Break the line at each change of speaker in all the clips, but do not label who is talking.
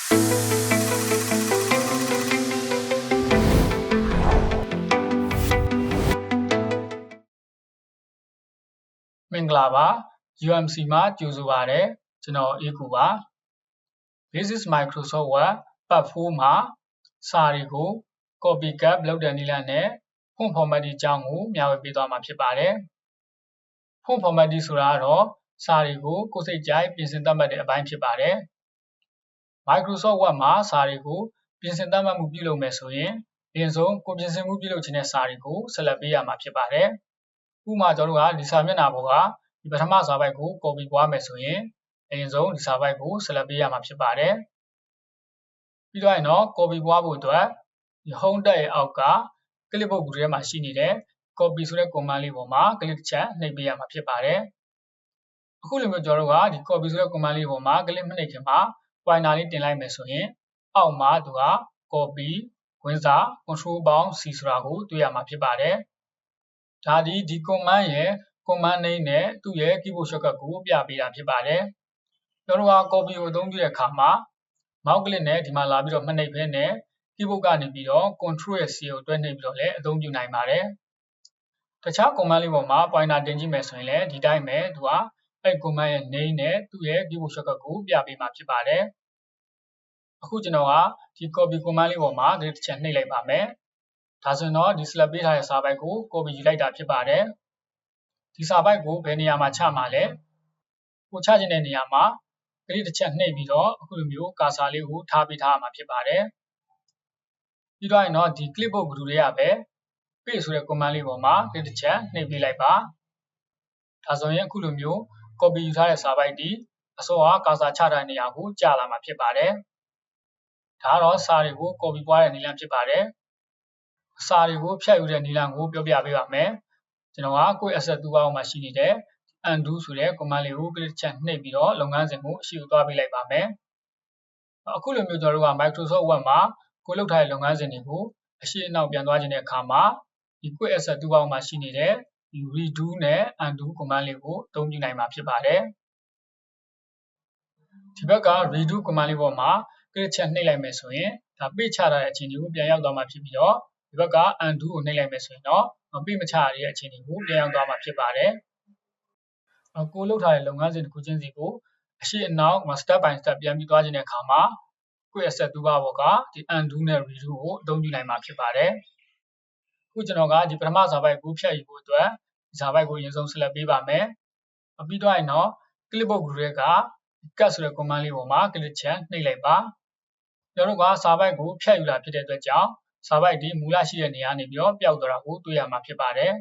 မင်္ဂလာပါ UMC မှာကြိုဆိုပါရစေကျွန်တော်အေးကူပါ Basis Microsoft Word Part 4မှာစာတွေကို copycat လုပ်တဲ့နည်းလမ်းနဲ့ font formatting အကြောင်းကိုမျှဝေပေးသွားမှာဖြစ်ပါတယ် font formatting ဆိုတာကတော့စာတွေကိုကိုယ်စိတ်ကြိုက်ပြင်ဆင်သတ်မှတ်တဲ့အပိုင်းဖြစ်ပါတယ် Microsoft Word မှာစာတွေကိုပြင်ဆင်သတ်မှတ်မှုပြုလုပ်မယ်ဆိုရင်အရင်ဆုံးကိုပြင်ဆင်မှုပြုလုပ်ခြင်းတဲ့စာတွေကိုဆက်လက်ပေးရမှာဖြစ်ပါတယ် ဥပမာကျွန်တော်တို့ကဒီစာမျက်နှာပေါ်ကဒီပထမစာပိုက်ကို copy ပွားမယ်ဆိုရင်အရင်ဆုံးဒီစာပိုက်ကိုဆက်လက်ပေးရမှာဖြစ်ပါတယ်ပြီးတော့ရင်တော့ copy ပွားဖို့အတွက်ဒီ home tab ရဲ့အောက်က clipboard ဂရုထဲမှာရှိနေတဲ့ copy ဆိုတဲ့ command လေးပေါ်မှာ click ချက်နှိပ်ပေးရမှာဖြစ်ပါတယ်အခုလိုမျိုးကျွန်တော်တို့ကဒီ copy ဆိုတဲ့ command လေးပေါ်မှာ click မနှိပ်ခင်မှာ pointer လေးတင်လိုက်မယ်ဆိုရင်အောက်မှာသူက copy ဝန်းစာ control ပေါင်း C ဆိုတာကိုတွေ့ရမှာဖြစ်ပါတယ်ဒါဒီ command ရဲ့ command name နဲ့သူ့ရဲ့ keyboard shortcut ကိုပြပေးတာဖြစ်ပါတယ်ကျွန်တော်တို့က copy ကိုအသုံးပြုတဲ့အခါမှာ mouse click နဲ့ဒီမှာလာပြီးတော့မှတ်နှိပ်ဖဲနဲ့ keyboard ကနေပြီးတော့ control ရဲ့ C ကိုတွဲနှိပ်ပြီးတော့လည်းအသုံးပြုနိုင်ပါတယ်တခြား command လေးပေါ်မှာ pointer တင်ကြည့်မယ်ဆိုရင်လည်းဒီတိုင်းပဲသူကအဲ့ command ရဲ့ name နဲ့သူ့ရဲ့ keyboard shortcut ကိုပြပေးမှာဖြစ်ပါတယ်အခုကျွန်တော်ကဒီ copy command လေးပေါ်မှာ click တစ်ချက်နှိပ်လိုက်ပါမယ်ဒါဆိုရင်တော့ဒီ select ပေးထားတဲ့စာပိုက်ကို copy ယူလိုက်တာဖြစ်ပါတယ်ဒီစာပိုက်ကိုဘယ်နေရာမှာချမှာလဲကိုချခြင်းတဲ့နေရာမှာကလေးတစ်ချက်နှိပ်ပြီးတော့အခုလိုမျိုးကာဆာလေးကိုထားပေးထားရမှာဖြစ်ပါတယ်ပြီးတော့ရင်တော့ဒီ clipboard group တွေကပဲ paste ဆိုတဲ့ command လေးပေါ်မှာကလေးတစ်ချက်နှိပ်ပေးလိုက်ပါဒါဆိုရင်အခုလိုမျိုး copy ယူထားတဲ့စာပိုက်ဒီအစောကကာဆာချထားတဲ့နေရာကိုကြာလာမှာဖြစ်ပါတယ်ဒါကတော့စာတွေကို copy ပွားတဲ့နည်းလမ်းဖြစ်ပါတယ်စာတွေကိုဖြတ်ယူတဲ့နည်းလမ်းကိုပြောပြပေးပါမယ်ကျွန်တော်ကကိုယ့် asset toolbar မှာရှိနေတဲ့ undo ဆိုတဲ့ command လေးကို click ချက်နှိပ်ပြီးတော့လုပ်ငန်းစဉ်ကိုအရှိကိုသွားပေးလိုက်ပါမယ်အခုလိုမျိုးကျွန်တော်တို့က Microsoft Word မှာကိုလုပ်ထားတဲ့လုပ်ငန်းစဉ်တွေကိုအရှိအနောက်ပြန်သွားခြင်းတဲ့အခါမှာဒီကိုယ့် asset toolbar မှာရှိနေတဲ့ဒီ redo နဲ့ undo command လေးကိုအသုံးပြုနိုင်မှာဖြစ်ပါတယ်ဒီဘက်က redo command လေးပေါ်မှာ click ချက်နှိပ်လိုက်မယ်ဆိုရင်ဒါပေးချထားတဲ့အခြေအနေကိုပြန်ရောက်သွားမှာဖြစ်ပြီးတော့ဒီဘက်က undo ကိုနှိပ်လိုက်မယ်ဆိုရင်တော့ပေးမချရတဲ့အခြေအနေကိုပြန်ရောက်သွားမှာဖြစ်ပါတယ်ကိုလုပ်ထားတဲ့လုပ်ငန်းစဉ်တစ်ခုချင်းစီကိုအရှိအနောက် step by step ပြန်ပြီးသွားခြင်းတဲ့အခါမှာကိုယ့် asset toolbar ပေါ်ကဒီ undo နဲ့ redo ကိုအသုံးပြုနိုင်မှာဖြစ်ပါတယ်အခုကျွန်တော်ကဒီပထမစာပိုက်ကိုဖြတ်ယူဖို့အတွက်ဒီစာပိုက်ကိုအရင်ဆုံး select ပေးပါမယ်ပြီးတော့ရင်တော့ clipboard group တွေက cut ဆိုတဲ့ command လေးပေါ်မှာ click ချက်နှိပ်လိုက်ပါကျွန်တော်တို့ကစာပိုက်ကိုဖြတ်ယူတာဖြစ်တဲ့အတွက်ကြောင့်စာပိုက်ဒီမူလရှိတဲ့နေရာနေပြီးတော့ပျောက်သွားတာကိုတွေ့ရမှာဖြစ်ပါတယ်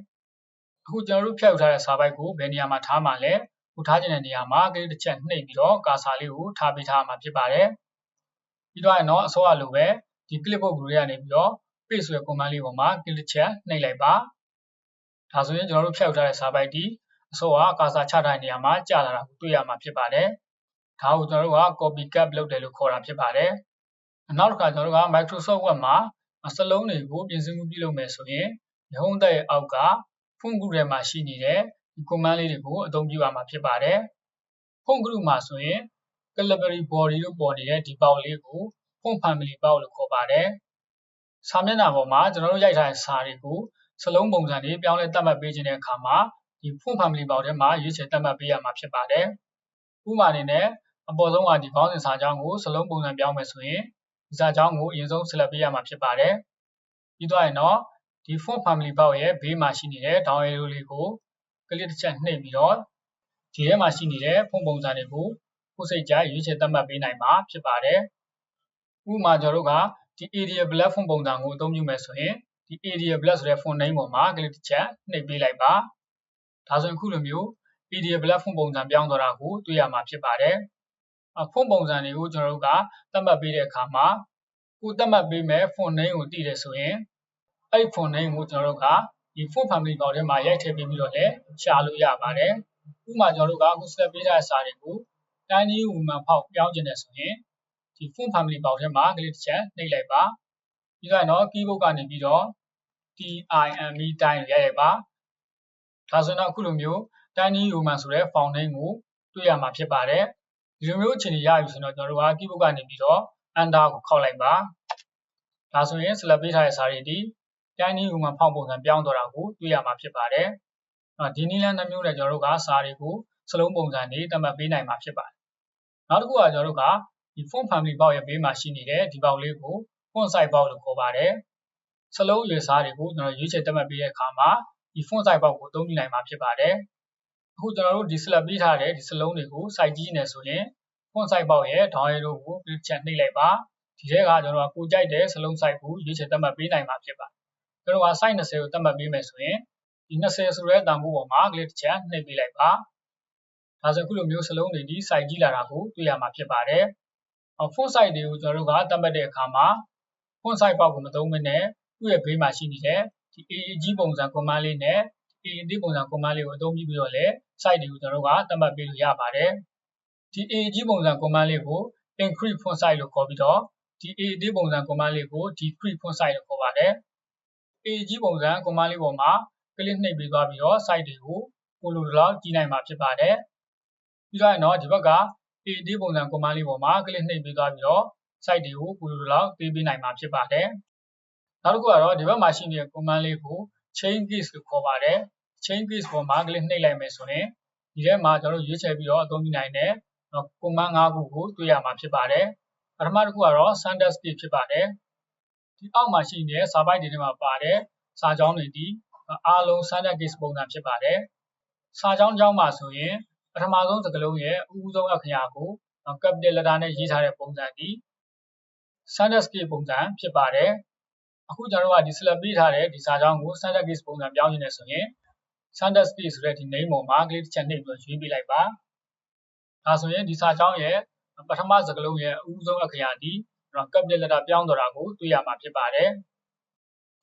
အခုကျွန်တော်တို့ဖြတ်ယူထားတဲ့စာပိုက်ကိုဘယ်နေရာမှာထားမှာလဲကိုထားခြင်းတဲ့နေရာမှာကလေးတစ်ချက်နှိပ်ပြီးတော့ကာဆာလေးကိုထားပေးထားမှာဖြစ်ပါတယ်ပြီးတော့ရင်တော့အစောအလိုပဲဒီ clipboard group တွေကနေပြီးတော့ paste ဆိုတဲ့ command လေးပေါ်မှာ click ချက်နှိပ်လိုက်ပါဒါဆိုရင်ကျွန်တော်တို့ဖြတ်ယူထားတဲ့စာပိုက်ဒီအစောကကာဆာချထားတဲ့နေရာမှာကြာလာတာကိုတွေ့ရမှာဖြစ်ပါတယ်ဒါကိုကျွန်တော်တို့က copycat လုပ်တယ်လို့ခေါ်တာဖြစ်ပါတယ်နောက်တစ်ခါကျွန်တော်တို့က Microsoft Word မှာစလုံးတွေကိုပြင်ဆင်မှုပြုလုပ်မယ်ဆိုရင်ဒီ home tab ရဲ့အောက်က font group ထဲမှာရှိနေတဲ့ဒီ command လေးတွေကိုအသုံးပြုရမှာဖြစ်ပါတယ် font group မှာဆိုရင် Calibri body လို့ပေါ်နေတဲ့ဒီပေါက်လေးကို font family ပေါက်လို့ခေါ်ပါတယ်စာမျက်နှာပေါ်မှာကျွန်တော်တို့ရိုက်ထားတဲ့စာတွေကိုစလုံးပုံစံတွေပြောင်းလဲသတ်မှတ်ပေးခြင်းတဲ့အခါမှာဒီ font family ပေါက်ထဲမှာရွေးချယ်သတ်မှတ်ပေးရမှာဖြစ်ပါတယ်ဥပမာအနေနဲ့အပေါ်ဆုံးကဒီခေါင်းစဉ်စာကြောင်းကိုစလုံးပုံစံပြောင်းမယ်ဆိုရင်ဒီစာကြောင်းကိုအရင်ဆုံး select ပေးရမှာဖြစ်ပါတယ်ပြီးတော့ရင်တော့ဒီ font family ပေါက်ရဲ့ဘေးမှာရှိနေတဲ့ down arrow လေးကို click တစ်ချက်နှိပ်ပြီးတော့ဒီထဲမှာရှိနေတဲ့ font ပုံစံတွေကိုကိုယ်စိတ်ကြိုက်ရွေးချယ်သတ်မှတ်ပေးနိုင်မှာဖြစ်ပါတယ်ဥပမာကျွန်တော်တို့ကဒီ Arial Black font ပုံစံကိုအသုံးပြုမယ်ဆိုရင်ဒီ Arial Black ဆိုတဲ့ font name ပေါ်မှာ click တစ်ချက်နှိပ်ပေးလိုက်ပါဒါဆိုရင်အခုလိုမျိုး Arial Black font ပုံစံပြောင်းသွားတာကိုတွေ့ရမှာဖြစ်ပါတယ်font ပုံစံတွေကိုကျွန်တော်တို့ကသတ်မှတ်ပေးတဲ့အခါမှာကိုသတ်မှတ်ပေးမဲ့ font name ကိုတည်တယ်ဆိုရင်အဲ့ font name ကိုကျွန်တော်တို့ကဒီ font family ပေါက်ထဲမှာရိုက်ထည့်ပေးပြီးတော့လည်းရှာလို့ရပါတယ်ဥပမာကျွန်တော်တို့ကအခု select ပေးထားတဲ့စာတွေကို tiny woman ဖောက်ပြောင်းခြင်းနဲ့ဆိုရင်ဒီ font family ပေါက်ထဲမှာ click တစ်ချက်နှိပ်လိုက်ပါပြီးတော့ keyboard ကနေပြီးတော့ time time ရိုက်လိုက်ပါဒါဆိုတော့အခုလိုမျိုး tiny woman ဆိုတဲ့ font name ကိုတွေ့ရမှာဖြစ်ပါတယ်ဒီလိုမျိုးအခြေအနေရပြီဆိုတော့ကျွန်တော်တို့က keyboard ကနေပြီးတော့ under ကိုခောက်လိုက်ပါဒါဆိုရင် select ပေးထားတဲ့စာတွေဒီတိုင်းနည်းဥမှာဖောက်ပုံစံပြောင်းသွားတာကိုတွေ့ရမှာဖြစ်ပါတယ်ဒီနည်းလမ်းနှမျိုးနဲ့ကျွန်တော်တို့ကစာတွေကိုစလုံးပုံစံတွေသတ်မှတ်ပေးနိုင်မှာဖြစ်ပါတယ်နောက်တစ်ခုကကျွန်တော်တို့ကဒီ font family box ရဲ့ဘေးမှာရှိနေတဲ့ဒီ box လေးကို font size box လို့ခေါ်ပါတယ်စလုံးရွေစာတွေကိုကျွန်တော်ရွေးချယ်သတ်မှတ်ပေးတဲ့အခါမှာဒီ font size box ကိုအသုံးပြုနိုင်မှာဖြစ်ပါတယ်အခုကျွန်တော်တို့ဒီ select ပေးထားတဲ့ဒီစလုံးတွေကို size ကြီးနေဆိုရင် font size box ရဲ့ down arrow ကို click ချက်နှိပ်လိုက်ပါဒီထဲကကျွန်တော်ကကိုကြိုက်တဲ့စလုံး size ကိုရွေးချယ်သတ်မှတ်ပေးနိုင်မှာဖြစ်ပါတယ်ကျွန်တော်က size 20ကိုသတ်မှတ်ပေးမယ်ဆိုရင်ဒီ20ဆိုတဲ့တန်ဖိုးပေါ်မှာ click ချက်နှိပ်ပေးလိုက်ပါဒါဆိုအခုလိုမျိုးစလုံးတွေဒီ size ကြီးလာတာကိုတွေ့ရမှာဖြစ်ပါတယ်font size တွေကိုကျွန်တော်တို့ကသတ်မှတ်တဲ့အခါမှာ font size box ကိုမသုံးဘဲနဲ့သူ့ရဲ့ဘေးမှာရှိနေတဲ့ဒီ AAG ပုံစံ command လေးနဲ့ AAD ပုံစံ command လေးကိုအသုံးပြုပြီးတော့လည်း size တွေကိုကျွန်တော်တို့ကသတ်မှတ်ပေးလို့ရပါတယ်ဒီ AAG ပုံစံ command လေးကို increase font size လို့ခေါ်ပြီးတော့ဒီ AAD ပုံစံ command လေးကို decrease font size လို့ခေါ်ပါတယ် AAG ပုံစံ command လေးပေါ်မှာ click နှိပ်ပြီးသွားပြီးတော့ size တွေကိုကိုလိုလောက်ကြီးနိုင်မှာဖြစ်ပါတယ်ပြီးတော့နော်ဒီဘက်က AAD ပုံစံ command လေးပေါ်မှာ click နှိပ်ပြီးသွားပြီးတော့ size တွေကိုကိုလိုလောက်ပေးနိုင်မှာဖြစ်ပါတယ်နောက်တစ်ခုကတော့ဒီဘက်မှာရှိနေတဲ့ command လေးကို change keys လို့ခေါ်ပါတယ် change keys ပေါ်မှာ click နှိပ်လိုက်မယ်ဆိုရင်ဒီထဲမှာကျွန်တော်တို့ရွေးချယ်ပြီးတော့အသုံးပြုနိုင်တဲ့ command 5ခုကိုတွေ့ရမှာဖြစ်ပါတယ်ပထမတစ်ခုကတော့ syntax key ဖြစ်ပါတယ်ဒီအောက်မှာရှိနေတဲ့စာပိုက်တွေထဲမှာပါတဲ့စာကြောင်းတွေဒီအားလုံး syntax key ပုံစံဖြစ်ပါတယ်စာကြောင်းမှာဆိုရင်ပထမဆုံးစကားလုံးရဲ့အဦးဆုံးအခရာကို capital letter နဲ့ရေးထားတဲ့ပုံစံဒီ syntax key ပုံစံဖြစ်ပါတယ်အခုကျွန်တော်တို့ကဒီ select ပေးထားတဲ့ဒီစာကြောင်းကို syntax key ပုံစံပြောင်းနေဆိုရင် syntax key ဆိုတဲ့ဒီ name ပေါ်မှာ click ချက်နှိပ်ပြီးရွေးပေးလိုက်ပါဒါဆိုရင်ဒီစာကြောင်းရဲ့ပထမစကားလုံးရဲ့အဦးဆုံးအခရာဒီ capital letter ပြောင်းသွားတာကိုတွေ့ရမှာဖြစ်ပါတယ်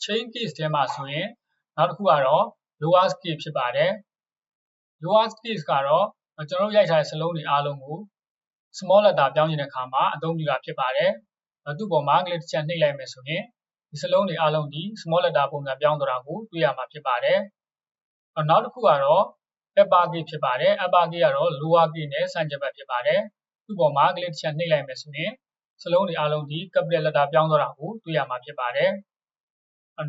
change case ထဲမှာဆိုရင်နောက်တစ်ခုကတော့ lower case ဖြစ်ပါတယ် lower case ကတော့ကျွန်တော်တို့ရိုက်ထားတဲ့စလုံးတွေအားလုံးကို small letter ပြောင်းနေတဲ့အခါမှာအသုံးပြုတာဖြစ်ပါတယ်သူ့ပေါ်မှာ click ချက်နှိပ်လိုက်မယ်ဆိုရင်ဒီစလုံးတွေအားလုံးဒီ small letter ပုံစံပြောင်းသွားတာကိုတွေ့ရမှာဖြစ်ပါတယ်နောက်တစ်ခုကတော့ upper case ဖြစ်ပါတယ် upper case ကတော့ lower case နဲ့ဆန့်ကျင်ဘက်ဖြစ်ပါတယ်သူ့ပေါ်မှာ click ချက်နှိပ်လိုက်မယ်ဆိုရင်စလုံးတွေအားလုံးဒီ capital letter ပြောင်းသွားတာကိုတွေ့ရမှာဖြစ်ပါတယ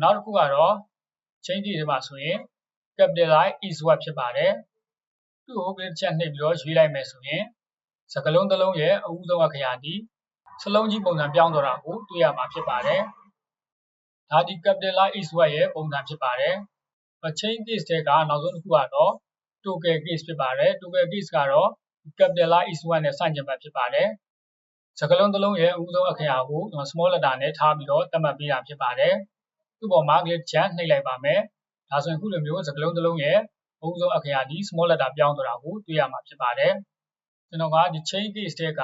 ်နောက်တစ်ခုကတော့ change key တွေမှာဆိုရင် capitalize is what ဖြစ်ပါတယ်သူ့ကို click ချက်နှိပ်ပြီးတော့ရွေးလိုက်မယ်ဆိုရင်စကားလုံးတစ်လုံးရဲ့အဦးဆုံးအခရာဒီစလုံးကြီးပုံစံပြောင်းသွားတာကိုတွေ့ရမှာဖြစ်ပါတယ်ဒါဒီ capitalize is what ရဲ့ပုံစံဖြစ်ပါတယ်change case တွေကနောက်ဆုံးတစ်ခုကတော့ toggle case ဖြစ်ပါတယ် toggle case ကတော့ capitalize is what နဲ့ဆန့်ကျင်ဘက်ဖြစ်ပါတယ်စကားလုံးတစ်လုံးရဲ့အဦးဆုံးအခရာကို small letter နဲ့ထားပြီးတော့သတ်မှတ်ပေးတာဖြစ်ပါတယ်သူ့ပေါ်မှာ click ချက်နှိပ်လိုက်ပါမယ်ဒါဆိုရင်ခုလိုမျိုးစကားလုံးတစ်လုံးရဲ့အဦးဆုံးအခရာဒီ small letter ပြောင်းသွားတာကိုတွေ့ရမှာဖြစ်ပါတယ်ကျွန်တော်ကဒီ change case တွေက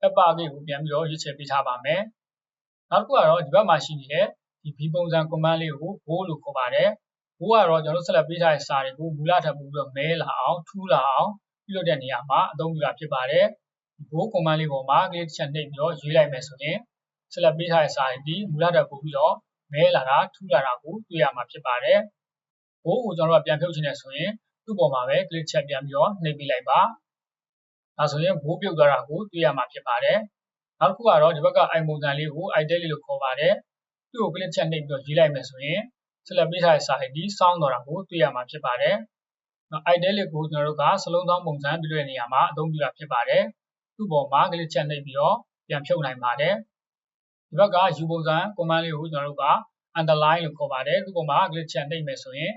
upper case ကိုပြန်ပြီးတော့ရွေးချယ်ပေးထားပါမယ်နောက်တစ်ခုကတော့ဒီဘက်မှာရှိနေတဲ့ဒီ B ပုံစံ command လေးကို bold လို့ခေါ်ပါတယ်bold ကတော့ကျွန်တော်တို့ဆက်လက်ပေးထားတဲ့စာတွေကိုမူလထပ်ပို့ပြီးတော့မဲလာအောင်ထူးလာအောင်ပြုလုပ်တဲ့နေရာမှာအသုံးပြုတာဖြစ်ပါတယ် bold command လေးပေါ်မှာ click ချက်နှိပ်ပြီးတော့ရွေးလိုက်မယ်ဆိုရင်ဆက်လက်ပေးထားတဲ့စာတွေဒီမူလထပ်ပို့ပြီးတော့မဲလာတာထူးလာတာကိုတွေ့ရမှာဖြစ်ပါတယ် bold ကိုကျွန်တော်တို့ပြန်ဖြုတ်ချင်တယ်ဆိုရင်သူ့ပေါ်မှာပဲ click ချက်ပြန်ပြီးတော့နှိပ်ပေးလိုက်ပါဒါဆိုရင် bold ပြုတ်သွားတာကိုတွေ့ရမှာဖြစ်ပါတယ်နောက်တစ်ခုကတော့ဒီဘက်က i ပုံစံလေးကို italic လို့ခေါ်ပါတယ်သူ့ကို click ချက်နှိပ်ပြီးတော့ရွေးလိုက်မယ်ဆိုရင်ဆက်လက်ပေးထားတဲ့စာတွေဒီစောင်းသွားတာကိုတွေ့ရမှာဖြစ်ပါတယ်နောက် italic ကိုကျွန်တော်တို့ကစလုံးသောပုံစံပြုလုပ်တဲ့နေရာမှာအသုံးပြုတာဖြစ်ပါတယ်သူ့ပေါ်မှာ click ချက်နှိပ်ပြီးတော့ပြန်ဖြုတ်နိုင်ပါတယ်ဒီဘက်က u ပုံစံ command လေးကိုကျွန်တော်တို့က underline လို့ခေါ်ပါတယ်သူ့ပေါ်မှာ click ချက်နှိပ်မယ်ဆိုရင်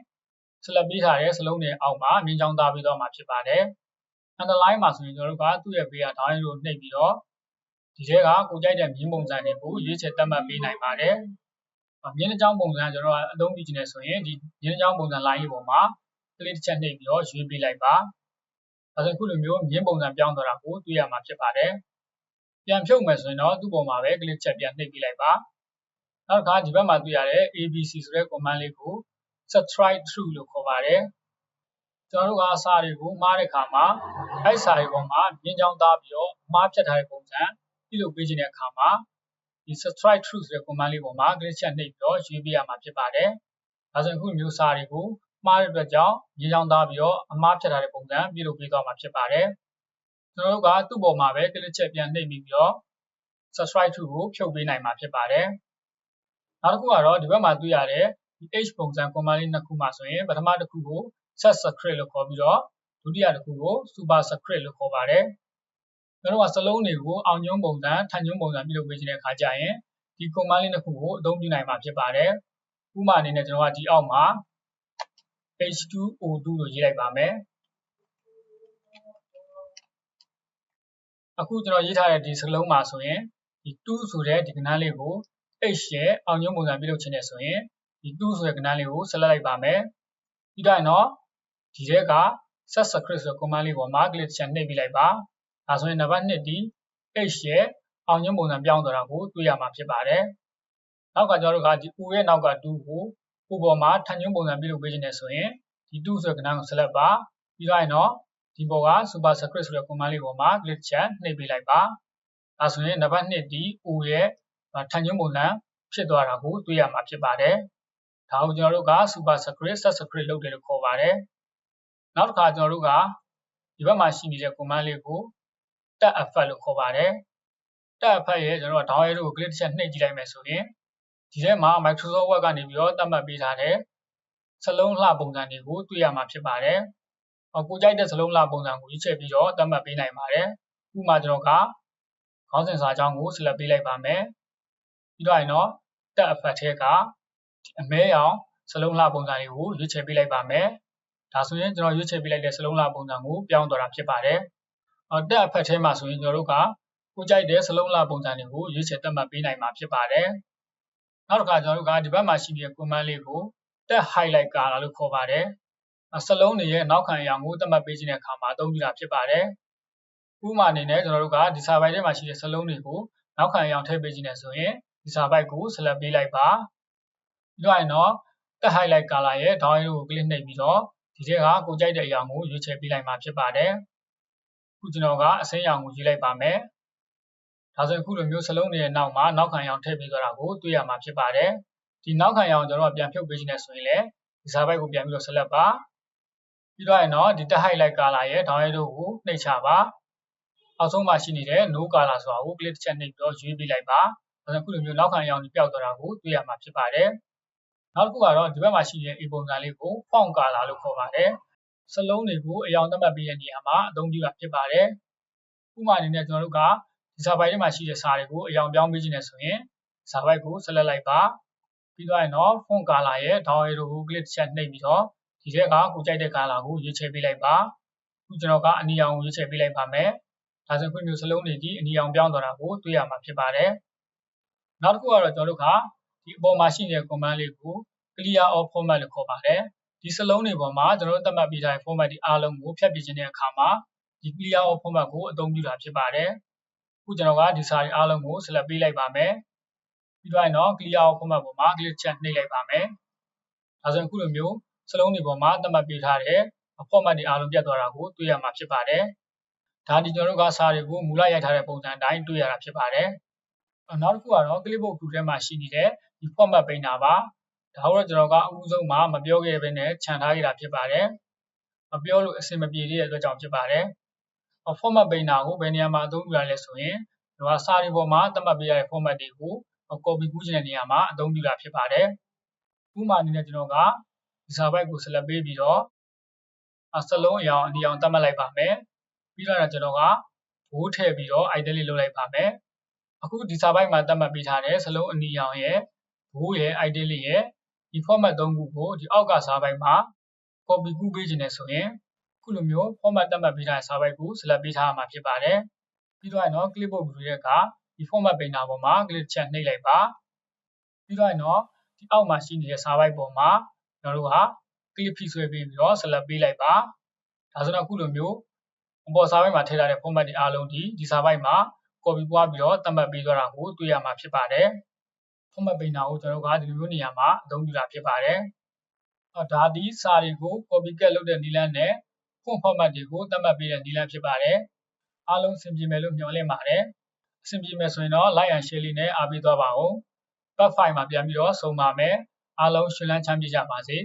ဆက်လက်ပေးထားတဲ့စလုံးတွေအောက်မှာမြင်းချောင်းသားပြီးတော့မှာဖြစ်ပါတယ် underline မှာဆိုရင်ကျွန်တော်တို့ကသူ့ရဲ့ဘေးက down arrow နှိပ်ပြီးတော့ဒီထဲကကိုကြိုက်တဲ့မြင်းပုံစံတွေကိုရွေးချယ်သတ်မှတ်ပေးနိုင်ပါတယ်မြင်းချောင်းပုံစံကျွန်တော်အသုံးပြုချင်တယ်ဆိုရင်ဒီမြင်းချောင်းပုံစံ line လေးပေါ်မှာ click ချက်နှိပ်ပြီးတော့ရွေးပေးလိုက်ပါဒါဆိုခုလိုမျိုးမြင်းပုံစံပြောင်းသွားတာကိုတွေ့ရမှာဖြစ်ပါတယ်ပြန်ဖြုတ်မယ်ဆိုရင်တော့သူ့ပေါ်မှာပဲ click ချက်ပြန်နှိပ်ပေးလိုက်ပါနောက်တစ်ခါဒီဘက်မှာတွေ့ရတဲ့ abc ဆိုတဲ့ command လေးကို subtract through လို့ခေါ်ပါတယ်ကျွန်တော်တို့ကအစာတွေကိုမှားတဲ့အခါမှာအဲ့စာတွေပေါ်မှာမြင်းချောင်းသားပြီးတော့မှားဖြတ်ထားတဲ့ပုံစံပြုလုပ်ပေးခြင်းတဲ့အခါမှာဒီ subtract through ဆိုတဲ့ command လေးပေါ်မှာ click ချက်နှိပ်ပြီးတော့ရွေးပေးရမှာဖြစ်ပါတယ်ဒါဆိုရင်ခုမျိုးစာတွေကိုမှားတဲ့အတွက်ကြောင့်မြင်းချောင်းသားပြီးတော့အမှားဖြတ်ထားတဲ့ပုံစံပြုလုပ်ပေးသွားမှာဖြစ်ပါတယ်ကျွန်တော်တို့ကသူ့ပေါ်မှာပဲ click ချက်ပြန်နှိပ်ပြီးတော့ subscribe to ကိုဖြုတ်ပေးနိုင်မှာဖြစ်ပါတယ်နောက်တစ်ခုကတော့ဒီဘက်မှာတွေ့ရတဲ့ဒီ H ပုံစံ command လေးနှစ်ခုမှာဆိုရင်ပထမတစ်ခုကို set script လို့ခေါ်ပြီးတော့ဒုတိယတစ်ခုကို super script လို့ခေါ်ပါတယ်ကျွန်တော်ကစလုံးတွေကိုအောင်ညွှန်းပုံစံထန်ညွှန်းပုံစံပြုလုပ်ပေးခြင်းတဲ့အခါကျရင်ဒီ command လေးနှစ်ခုကိုအသုံးပြုနိုင်မှာဖြစ်ပါတယ်ဥပမာအနေနဲ့ကျွန်တော်ကဒီအောက်မှာ H2O2 လို့ရေးလိုက်ပါမယ်အခုကျွန်တော်ရေးထားတဲ့ဒီစလုံးမှာဆိုရင်ဒီ2ဆိုတဲ့ဒီကဏ္ဍလေးကို H ရဲ့အောင်ညွှန်းပုံစံပြုလုပ်ခြင်းနဲ့ဆိုရင်ဒီ2ဆိုတဲ့ကဏ္ဍလေးကိုဆက်လက်လိုက်ပါမယ်ပြီးတော့ဒီထဲက set script ဆိုတဲ့ command လေးပေါ်မှာ click ချက်နှိပ်ပြီးလိုက်ပါဒါဆိုရင်နံပါတ်2ဒီ H ရဲ့အောင်ညွှန်းပုံစံပြောင်းသွားတာကိုတွေ့ရမှာဖြစ်ပါတယ်နောက်ကကျွန်တော်တို့ကဒီ O ရဲ့နောက်က2ကို O ပေါ်မှာထန်ညွှန်းပုံစံပြုလုပ်ပေးခြင်းနဲ့ဆိုရင်ဒီ2ဆိုတဲ့ကဏ္ဍကိုဆက်လက်ပါပြီးတော့ဒီပေါ်က super script ဆိုတဲ့ command လေးပေါ်မှာ click ချက်နှိပ်ပေးလိုက်ပါဒါဆိုရင်နံပါတ်2ဒီ O ရဲ့ထန်ညွှန်းပုံစံဖြစ်သွားတာကိုတွေ့ရမှာဖြစ်ပါတယ်ဒါကိုကျွန်တော်တို့က super script set script လုပ်တယ်လို့ခေါ်ပါတယ်နောက်တစ်ခါကျွန်တော်တို့ကဒီဘက်မှာရှိနေတဲ့ command လေးကို tab effect လို့ခေါ်ပါတယ်tab effect ရဲ့ကျွန်တော်တို့ down arrow ကို click ချက်နှိပ်ကြည့်လိုက်မယ်ဆိုရင်ဒီထဲမှာ Microsoft Word ကနေပြီးတော့သတ်မှတ်ပေးထားတဲ့စလုံးလှပုံစံတွေကိုတွေ့ရမှာဖြစ်ပါတယ်ကိုကြိုက်တဲ့စလုံးလှပုံစံကိုရွေးချယ်ပြီးတော့သတ်မှတ်ပေးနိုင်ပါတယ်ဥပမာကျွန်တော်ကခေါင်းစဉ်စာကြောင်းကို select ပေးလိုက်ပါမယ်ပြီးတော့tab effect ထဲကအမဲရောင်စလုံးလှပုံစံတွေကိုရွေးချယ်ပေးလိုက်ပါမယ်ဒါဆိုရင်ကျွန်တော်ရွေးချယ်ပေးလိုက်တဲ့စလုံးလှပုံစံကိုပြောင်းသွားတာဖြစ်ပါတယ်tab effect ထဲမှာဆိုရင်ကျွန်တော်တို့ကကိုကြိုက်တဲ့စလုံးလှပုံစံတွေကိုရွေးချယ်သတ်မှတ်ပေးနိုင်မှာဖြစ်ပါတယ်နောက်တစ်ခါကျွန်တော်တို့ကဒီဘက်မှာရှိတဲ့ command လေးကို tab highlight color လို့ခေါ်ပါတယ်စလုံးတွေရဲ့နောက်ခံအရာကိုသတ်မှတ်ပေးခြင်းတဲ့အခါမှာအသုံးပြုတာဖြစ်ပါတယ်ဥပမာအနေနဲ့ကျွန်တော်တို့ကဒီစာပိုက်ထဲမှာရှိတဲ့စလုံးတွေကိုနောက်ခံအရာထည့်ပေးခြင်းနဲ့ဆိုရင်ဒီစာပိုက်ကို select ပေးလိုက်ပါပြီးတော့tab highlight color ရဲ့ down arrow ကို click နှိပ်ပြီးတော့ဒီထဲကကိုကြိုက်တဲ့အရာကိုရွေးချယ်ပေးလိုက်မှာဖြစ်ပါတယ်အခုကျွန်တော်ကအစိမ်းရောင်ကိုရွေးလိုက်ပါမယ်ဒါဆိုရင်အခုလိုမျိုးစလုံးတွေရဲ့နောက်မှာနောက်ခံအရာထည့်ပေးသွားတာကိုတွေ့ရမှာဖြစ်ပါတယ်ဒီနောက်ခံအရာကိုကျွန်တော်ကပြန်ဖြုတ်ပေးခြင်းနဲ့ဆိုရင်လည်းဒီစာပိုက်ကိုပြန်ပြီးတော့ select ပါပြီးတော့ဒီ tab highlight color ရဲ့ down arrow ကိုနှိပ်ချပါအောက်ဆုံးမှာရှိနေတဲ့ no color ဆိုတာကို click ချက်နှိပ်ပြီးတော့ရွေးပေးလိုက်ပါဒါဆိုရင်အခုလိုမျိုးနောက်ခံအရာတွေပျောက်သွားတာကိုတွေ့ရမှာဖြစ်ပါတယ်နောက်တစ်ခုကတော့ဒီဘက်မှာရှိတဲ့ A ပုံစံလေးကို font color လို့ခေါ်ပါတယ်စလုံးတွေကိုအရောင်သတ်မှတ်ပေးတဲ့နေရာမှာအသုံးပြုတာဖြစ်ပါတယ်ဥပမာအနေနဲ့ကျွန်တော်တို့ကဒီစာပိုက်ထဲမှာရှိတဲ့စာတွေကိုအရောင်ပြောင်းပေးခြင်းနဲ့ဆိုရင်စာပိုက်ကို select လိုက်ပါပြီးတော့ font color ရဲ့ down arrow ကို click ချက်နှိပ်ပြီးတော့ဒီထဲကကိုကြိုက်တဲ့ color ကိုရွေးချယ်ပေးလိုက်ပါအခုကျွန်တော်ကအနီရောင်ကိုရွေးချယ်ပေးလိုက်ပါမယ်ဒါဆိုရင်ခုမျိုးစလုံးတွေဒီအနီရောင်ပြောင်းသွားတာကိုတွေ့ရမှာဖြစ်ပါတယ်နောက်တစ်ခုကတော့ကျွန်တော်တို့ကဒီအပေါ်မှာရှိနေတဲ့ command လေးကို clear all format လို့ခေါ်ပါတယ်ဒီစလုံးတွေပေါ်မှာကျွန်တော်တို့သတ်မှတ်ပေးထားတဲ့ format ဒီအားလုံးကိုဖျက်ပစ်ခြင်းတဲ့အခါမှာဒီ clear all format ကိုအသုံးပြုတာဖြစ်ပါတယ်အခုကျွန်တော်ကဒီစာတွေအားလုံးကို select ပေးလိုက်ပါမယ်ပြီးတော့ clear all format ပေါ်မှာ click ချက်နှိပ်လိုက်ပါမယ်ဒါဆိုရင်အခုလိုမျိုးစလုံးတွေပေါ်မှာသတ်မှတ်ပေးထားတဲ့ format တွေအားလုံးပြတ်သွားတာကိုတွေ့ရမှာဖြစ်ပါတယ်ဒါဒီကျွန်တော်တို့ကစာတွေကိုမူလရိုက်ထားတဲ့ပုံစံအတိုင်းတွေ့ရတာဖြစ်ပါတယ်နောက်တစ်ခုကတော့ clipboard tool ထဲမှာရှိနေတဲ့ဒီ format painter ပါဒါကိုတော့ကျွန်တော်ကအဦးဆုံးမှာမပြောခဲ့ဘဲနဲ့ခြံထားခဲ့တာဖြစ်ပါတယ်မပြောလို့အဆင်မပြေသေးတဲ့အတွက်ကြောင့်ဖြစ်ပါတယ်format painter ကိုဘယ်နေရာမှာအသုံးပြုရလဲဆိုရင်ဒီကစာတွေပေါ်မှာသတ်မှတ်ပေးရတဲ့ format တွေကို copy ကူးခြင်းတဲ့နေရာမှာအသုံးပြုတာဖြစ်ပါတယ်ဥပမာအနေနဲ့ကျွန်တော်ကဒီစာပိုက်ကို select ပေးပြီးတော့စလုံးအရောင်အနီရောင်သတ်မှတ်လိုက်ပါမယ်ပြီးတော့ကျွန်တော်ကဘိုးထည့်ပြီးတော့ italic လုပ်လိုက်ပါမယ်အခုဒီစာပိုက်မှာသတ်မှတ်ပေးထားတဲ့စလုံးအနီရောင်ရဲ့ဘိုးရဲ့ italic ရဲ့ဒီ format 3ခုကိုဒီအောက်ကစာပိုက်မှာ copy ကူးပေးခြင်းနဲ့ဆိုရင်ခုလိုမျိုး format သတ်မှတ်ပေးထားတဲ့စာပိုက်ကို select ပေးထားရမှာဖြစ်ပါတယ်ပြီးတော့clipboard view ရဲ့ကဒီ format painter ပေါ်မှာ click ချက်နှိပ်လိုက်ပါပြီးတော့ဒီအောက်မှာရှိနေတဲ့စာပိုက်ပေါ်မှာကျွန်တော်တို့က click ဖိဆွဲပေးပြီးတော့ select ပေးလိုက်ပါဒါဆိုတော့အခုလိုမျိုးအပေါ်စာပိုက်မှာထည့်ထားတဲ့ format တွေအားလုံးဒီစာပိုက်မှာ copy ပွားပြီးတော့သတ်မှတ်ပေးသွားတာကိုတွေ့ရမှာဖြစ်ပါတယ် format painter ကိုကျွန်တော်တို့ကဒီလိုမျိုးနေရာမှာအသုံးပြုတာဖြစ်ပါတယ်ဒါဒီစာတွေကို copy cat လုပ်တဲ့နည်းလမ်းနဲ့ font format တွေကိုသတ်မှတ်ပေးတဲ့နည်းလမ်းဖြစ်ပါတယ်အားလုံးအဆင်ပြေမယ်လို့မျှော်လင့်ပါတယ်အဆင်ပြေမယ်ဆိုရင်တော့ like and share လေးနဲ့အားပေးသွားပါဦး part 5မှာပြန်ပြီးတော့ဆုံပါမယ်အားလုံးရှင်လန်းချမ်းမြေ့ကြပါစေ